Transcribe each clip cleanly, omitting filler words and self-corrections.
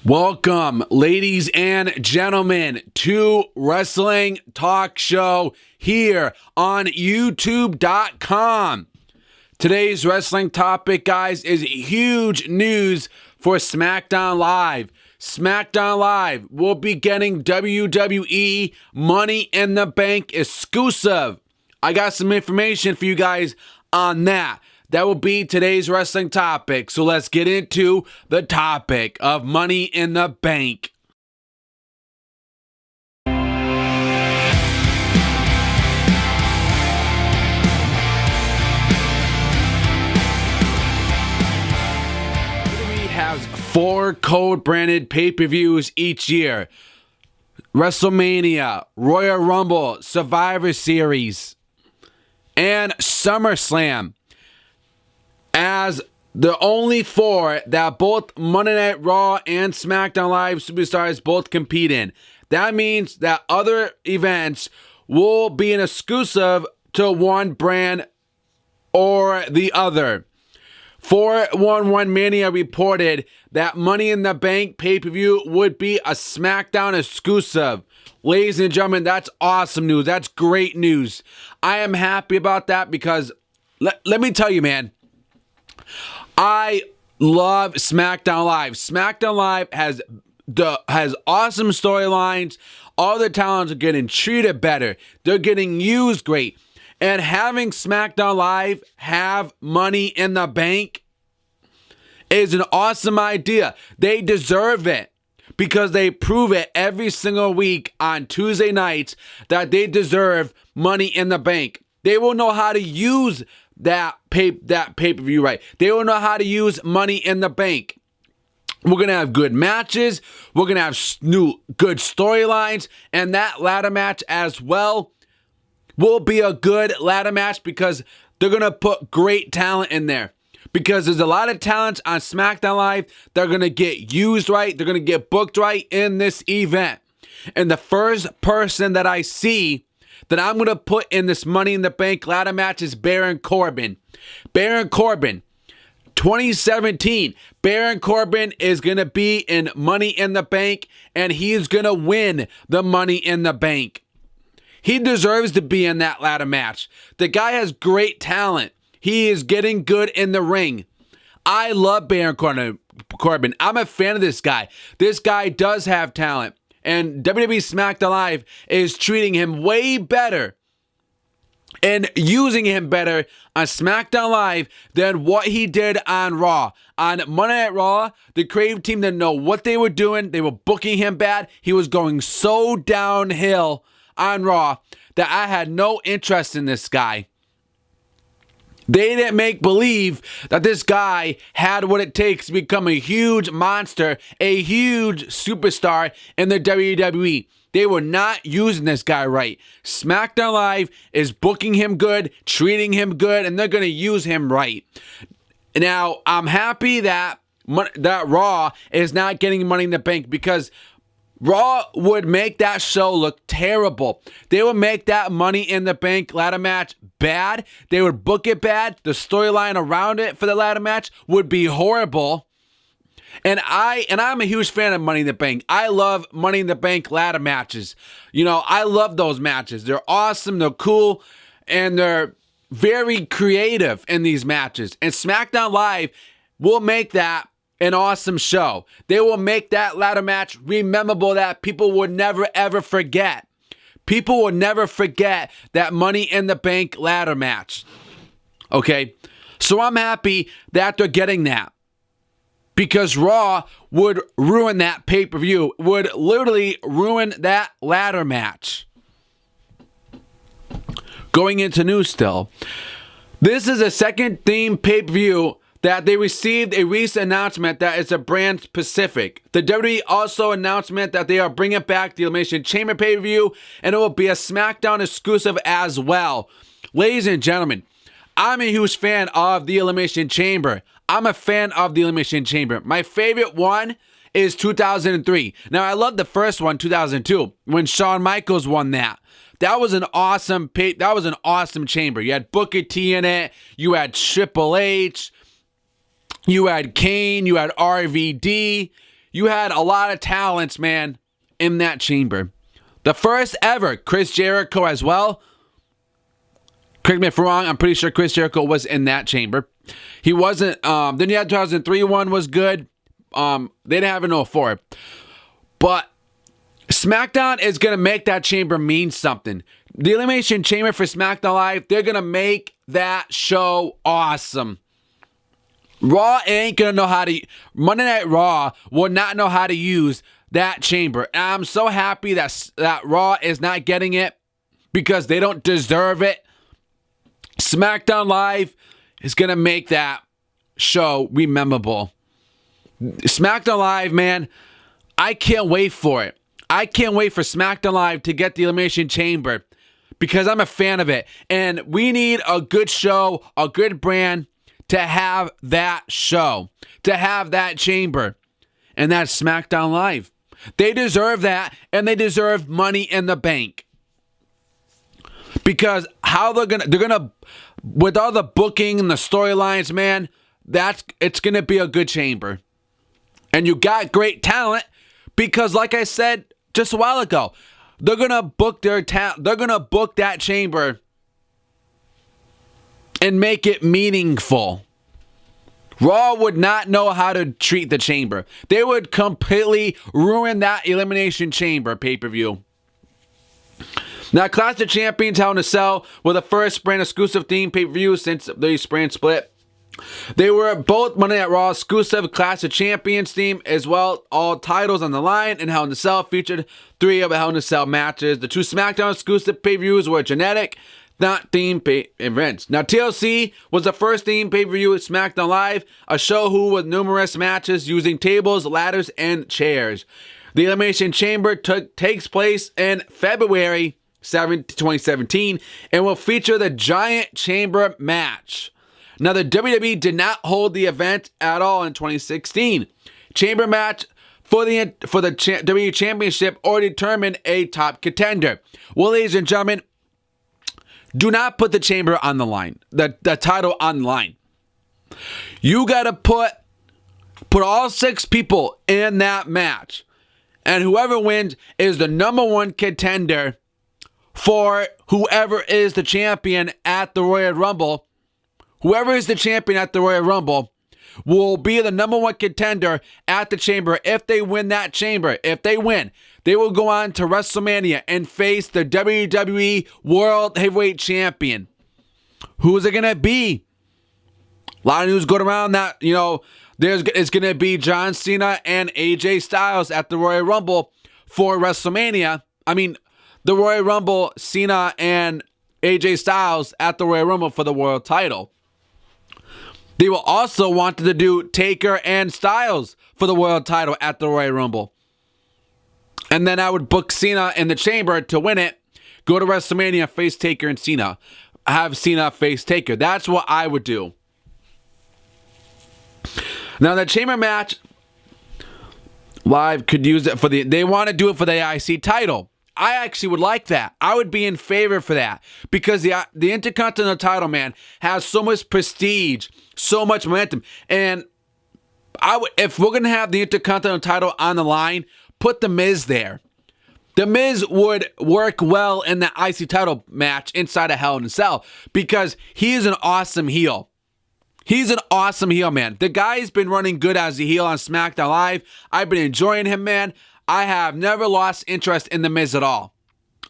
Welcome, ladies and gentlemen, to Wrestling Talk Show here on YouTube.com. Today's wrestling topic, guys, is huge news for SmackDown Live. SmackDown Live will be getting WWE Money in the Bank exclusive. I got some information for you guys on that. That will be today's wrestling topic. So let's get into the topic of Money in the Bank. WWE has 4 code-branded pay-per-views each year. WrestleMania, Royal Rumble, Survivor Series, and SummerSlam. As the only 4 that both Monday Night Raw and SmackDown Live superstars both compete in. That means that other events will be an exclusive to one brand or the other. 411 Mania reported that Money in the Bank pay-per-view would be a SmackDown exclusive. Ladies and gentlemen, that's awesome news. That's great news. I am happy about that because let me tell you, man, I love SmackDown Live. SmackDown Live has awesome storylines. All the talents are getting treated better. They're getting used great. And having SmackDown Live have Money in the Bank is an awesome idea. They deserve it because they prove it every single week on Tuesday nights that they deserve Money in the Bank. They will know how to use that pay-per-view right. They will know how to use Money in the Bank. We're going to have good matches. We're going to have good storylines. And that ladder match as well will be a good ladder match because they're going to put great talent in there. Because there's a lot of talents on SmackDown Live that are going to get used right. They're going to get booked right in this event. And the first person that I see that I'm going to put in this Money in the Bank ladder match is Baron Corbin. Baron Corbin, 2017. Baron Corbin is going to be in Money in the Bank, and he's going to win the Money in the Bank. He deserves to be in that ladder match. The guy has great talent. He is getting good in the ring. I love Baron Corbin. I'm a fan of this guy. This guy does have talent. And WWE SmackDown Live is treating him way better and using him better on SmackDown Live than what he did on Raw. On Monday Night Raw, the Crave team didn't know what they were doing. They were booking him bad. He was going so downhill on Raw that I had no interest in this guy. They didn't make believe that this guy had what it takes to become a huge monster, a huge superstar in the WWE. They were not using this guy right. SmackDown Live is booking him good, treating him good, and they're going to use him right. Now, I'm happy that Raw is not getting Money in the Bank because Raw would make that show look terrible. They would make that Money in the Bank ladder match bad. They would book it bad. The storyline around it for the ladder match would be horrible. And I'm a huge fan of Money in the Bank. I love Money in the Bank ladder matches. You know, I love those matches. They're awesome, they're cool, and they're very creative in these matches. And SmackDown Live will make that an awesome show. They will make that ladder match memorable that people would never ever forget. People will never forget that Money in the Bank ladder match. Okay? So I'm happy that they're getting that. Because Raw would ruin that pay-per-view. Would literally ruin that ladder match. Going into news still. This is a second theme pay-per-view that they received a recent announcement that it's a brand specific. The WWE also announcement that they are bringing back the Elimination Chamber pay-per-view, and it will be a SmackDown exclusive as well. Ladies and gentlemen, I'm a huge fan of the Elimination Chamber. I'm a fan of the Elimination Chamber. My favorite one is 2003. Now, I love the first one, 2002, when Shawn Michaels won that. That was an awesome chamber. You had Booker T in it. You had Triple H. You had Kane, you had RVD, you had a lot of talents, man, in that chamber. The first ever Chris Jericho as well. Correct me if I'm wrong, I'm pretty sure Chris Jericho was in that chamber. He wasn't, then you had 2003 one was good. They didn't have an 04. But SmackDown is going to make that chamber mean something. The Elimination Chamber for SmackDown Live, they're going to make that show awesome. Raw ain't going to know how to, Monday Night Raw will not know how to use that chamber. And I'm so happy that Raw is not getting it because they don't deserve it. SmackDown Live is going to make that show memorable. SmackDown Live, man, I can't wait for it. I can't wait for SmackDown Live to get the Elimination Chamber because I'm a fan of it. And we need a good show, a good brand to have that show, to have that chamber. And that's SmackDown Live. They deserve that, and they deserve Money in the Bank. Because how they're gonna with all the booking and the storylines, man, it's gonna be a good chamber. And you got great talent because, like I said just a while ago, they're gonna book they're gonna book that chamber and make it meaningful. Raw would not know how to treat the chamber. They would completely ruin that Elimination Chamber pay-per-view. Now, Clash of Champions Hell in a Cell were the first brand exclusive theme pay-per-view since the brand split. They were both Monday Night Raw exclusive Clash of Champions theme as well. All titles on the line, and Hell in a Cell featured 3 of the Hell in a Cell matches. The 2 SmackDown exclusive pay-per-views were Genetic, not theme events. Now, TLC was the first theme pay-per-view at SmackDown Live, a show with numerous matches using tables, ladders, and chairs. The Elimination Chamber takes place in February 7th, 2017, and will feature the Giant Chamber match. Now, the WWE did not hold the event at all in 2016. Chamber match for the WWE Championship or determine a top contender. Well, ladies and gentlemen, do not put the chamber on the line, the title on the line. You got to put all 6 people in that match. And whoever wins is the number 1 contender for whoever is the champion at the Royal Rumble. Whoever is the champion at the Royal Rumble will be the number 1 contender at the chamber if they win that chamber. If they win, they will go on to WrestleMania and face the WWE World Heavyweight Champion. Who is it going to be? A lot of news going around that, it's going to be John Cena and AJ Styles at the Royal Rumble for WrestleMania. The Royal Rumble, Cena and AJ Styles at the Royal Rumble for the world title. They will also want to do Taker and Styles for the world title at the Royal Rumble. And then I would book Cena in the chamber to win it, go to WrestleMania, face Taker and Cena. Have Cena face Taker. That's what I would do. Now, the chamber match Live could use it they want to do it for the IC title. I actually would like that. I would be in favor for that because the Intercontinental title, man, has so much prestige, so much momentum. And if we're going to have the Intercontinental title on the line, put The Miz there. The Miz would work well in the IC title match inside of Hell in a Cell because he is an awesome heel. He's an awesome heel, man. The guy's been running good as a heel on SmackDown Live. I've been enjoying him, man. I have never lost interest in The Miz at all.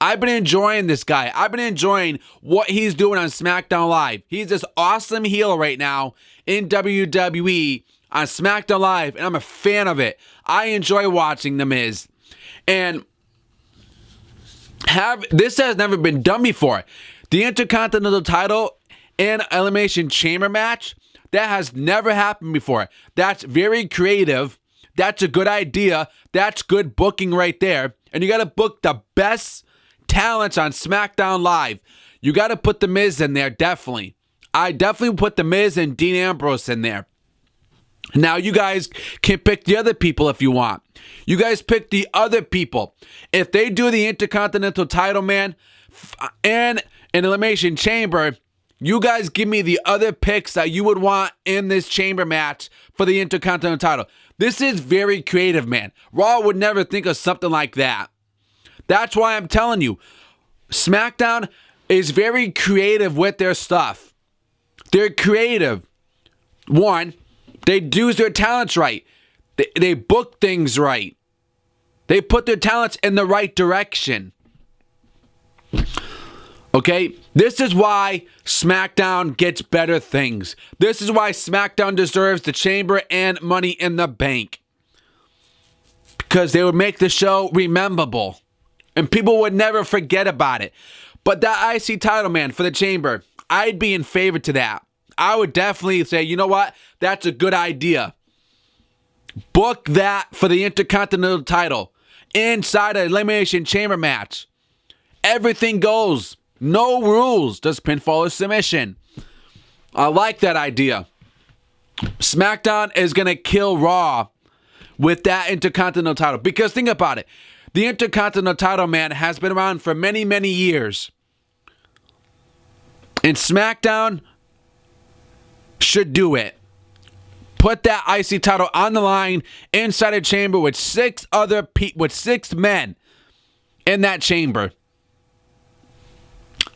I've been enjoying this guy. I've been enjoying what he's doing on SmackDown Live. He's this awesome heel right now in WWE on SmackDown Live, and I'm a fan of it. I enjoy watching The Miz. And this has never been done before. The Intercontinental title and Elimination Chamber match, that has never happened before. That's very creative. That's a good idea. That's good booking right there. And you got to book the best talents on SmackDown Live. You got to put The Miz in there, definitely. I definitely put The Miz and Dean Ambrose in there. Now, you guys can pick the other people if you want. You guys pick the other people. If they do the Intercontinental title, man, and an Elimination Chamber, you guys give me the other picks that you would want in this chamber match for the Intercontinental title. This is very creative, man. Raw would never think of something like that. That's why I'm telling you, SmackDown is very creative with their stuff. They're creative. One, they use their talents right. They book things right. They put their talents in the right direction. Okay? This is why SmackDown gets better things. This is why SmackDown deserves the Chamber and Money in the Bank. Because they would make the show rememberable. And people would never forget about it. But that IC title, man, for the Chamber, I'd be in favor to that. I would definitely say, you know what? That's a good idea. Book that for the Intercontinental title. Inside an Elimination Chamber match. Everything goes. No rules. Just pinfall or submission. I like that idea. SmackDown is going to kill Raw with that Intercontinental title. Because think about it. The Intercontinental title, man, has been around for many, many years. And SmackDown should do it. Put that IC title on the line inside a chamber with six men in that chamber.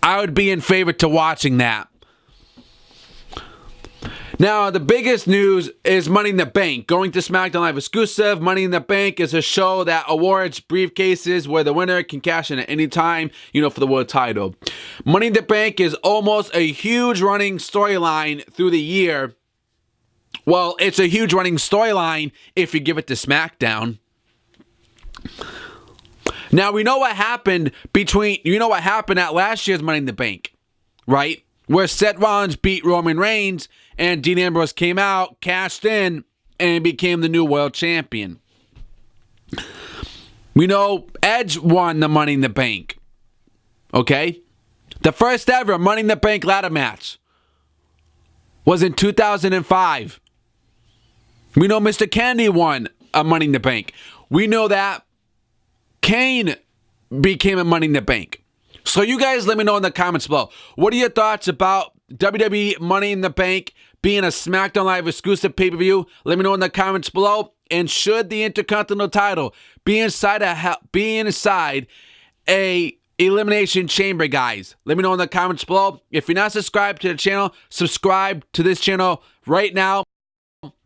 I would be in favor to watching that. Now, the biggest news is Money in the Bank. Going to SmackDown Live exclusive, Money in the Bank is a show that awards briefcases where the winner can cash in at any time, for the world title. Money in the Bank is almost a huge running storyline through the year. Well, it's a huge running storyline if you give it to SmackDown. Now, we know what happened at last year's Money in the Bank, right? Where Seth Rollins beat Roman Reigns and Dean Ambrose came out, cashed in, and became the new world champion. We know Edge won the Money in the Bank. Okay? The first ever Money in the Bank ladder match was in 2005. We know Mr. Kennedy won a Money in the Bank. We know that Kane became a Money in the Bank. So you guys let me know in the comments below. What are your thoughts about WWE Money in the Bank being a SmackDown Live exclusive pay-per-view? Let me know in the comments below. And should the Intercontinental title be inside a Elimination Chamber, guys? Let me know in the comments below. If you're not subscribed to the channel, subscribe to this channel right now.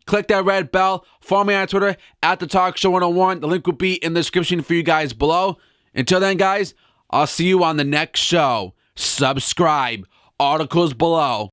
Click that red bell. Follow me on Twitter at TheTalkShow101. The link will be in the description for you guys below. Until then, guys, I'll see you on the next show. Subscribe. Articles below.